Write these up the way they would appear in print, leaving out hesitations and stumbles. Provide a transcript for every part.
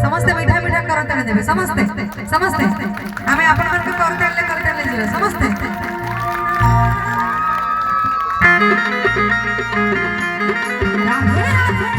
समस्ते बैठा बैठा करताले देबे समस्ते समस्ते हमें अपन मन को करताले जीवे समस्ते राधे राधे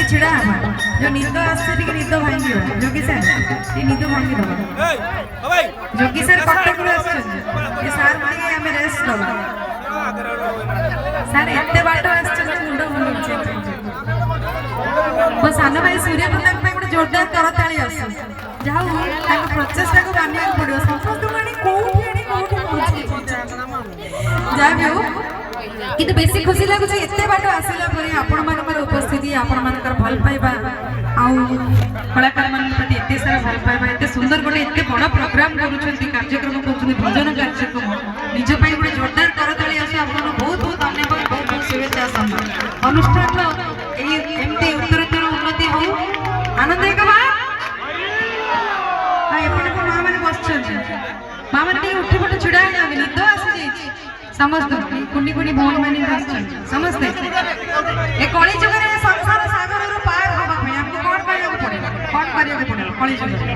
छिड़ा जो निद आसे निद भांगी जोगी सर निद भांगी दबा जोगी सर कटक ये सार मांगे आम रेस्ट दबा सार एत बाट मुंड भुलुचे मो सान भाई सूर्य प्रताप गोटे जोरदार करताली आस जहाँ प्रचेषा को मानिया पड़ो समस्त जहाँ भी हो কিন্তু বেশি খুশি লাগুছে এতে বাট আসিলা পরে আপন মানকৰ উপস্থিতি আপন মানকৰ ভাল পাইবা আউ কলাকাৰ মান প্ৰতি এতে সারা ভাল পাইবা এতে সুন্দর গোটে এতে বড় প্রোগ্রাম କରୁଛନ୍ତି କାର୍ଯ୍ୟକ୍ରମ କରୁଛନ୍ତି ভজন କାର୍ଯ୍ୟକ୍ରମ নিজ পাই গোটে জোরদার করতালি আসে আপনাদের বহুত বহুত ধন্যবাদ বহুত বহুত শুভেচ্ছা সম্মান অনুষ্ঠান এই এমতি উত্তরোত্তর উন্নতি হও আনন্দ একবার এপটে মা মানে বসছেন মা মানে ଟିକେ উঠি পটে ଛିଡ଼ା ହେଇଯାନ୍ତି ନିଦ ଆସିଯାଇଛି ସମସ୍ତ କୁନି କୁନି ଭଉଣୀ ମାନେ ବସିଛନ୍ତି ସମସ୍ତେ ଏ କଳି ଯୁଗରେ ସଂସାର ସାଗରରୁ ପାର ହବା ପାଇଁ ଆମକୁ କଣ କରିବାକୁ ପଡ଼ିବ କଳି ଯୁଗରେ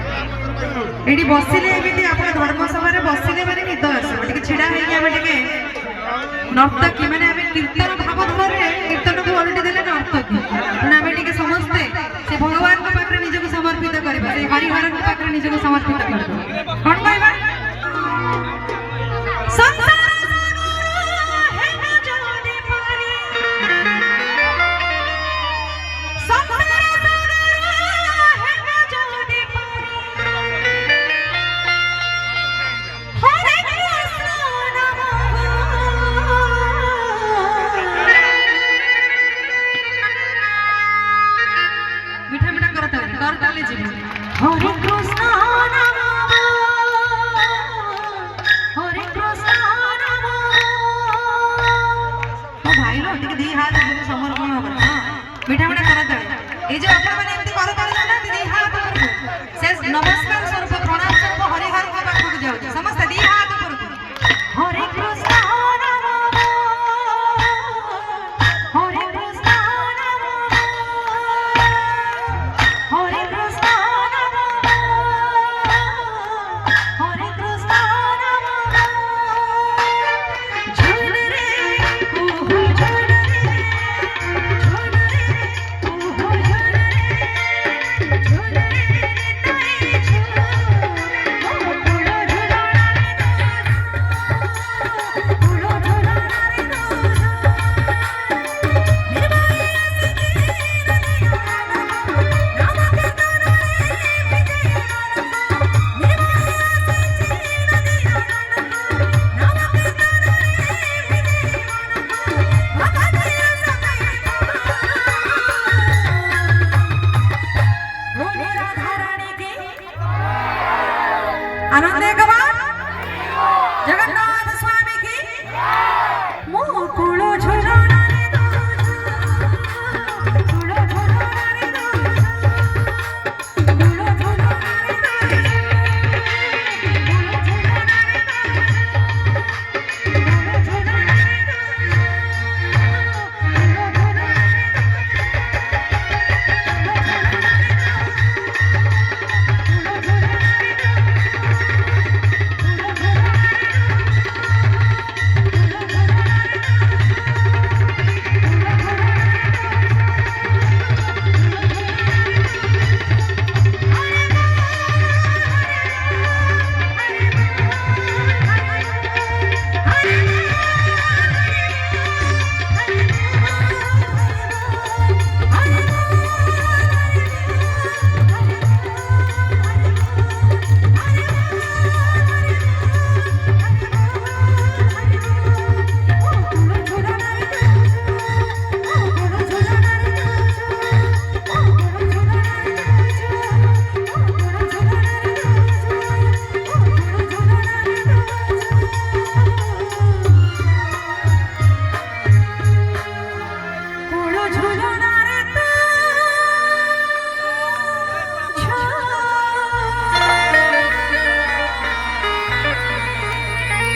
ଏଠି ବସିଲେ ଏମିତି ଆପଣ ଧର୍ମସଭାରେ ବସିଲେ ମାନେ ନିଦ ଆସିବ ଟିକେ ଛିଡ଼ା ହେଇକି ଆମେ ଟିକେ ନର୍ତ୍ତକୀ ମାନେ ଆମେ କୀର୍ତ୍ତନ ଭାଗବତରେ କୀର୍ତ୍ତନକୁ ଓଲଟି ଦେଲେ ନର୍ତ୍ତକୀ ତେଣୁ ଆମେ ଟିକେ ସମସ୍ତେ ସେ ଭଗବାନଙ୍କ ପାଖରେ ନିଜକୁ ସମର୍ପିତ କରିବା ସେ ହରିହରଙ୍କ ପାଖରେ ନିଜକୁ ସମର୍ପିତ କରିବା କଣ କହିବା Hare Krishna Namo Hare Krishna Namo तो भाई लोग ठीक दी हाथ जो समर्पण होगा हां मीठा मीठा करत ए जो आपण माने एमती करत ना दी हाथ करबो से नमस्कार स्वरूप प्रणाम स्वरूप हरिहर को पाखु जाउ समस्त दी हाथ करबो हरे कृष्ण नमो हरे कृष्ण नमो हरे कृष्ण आनंद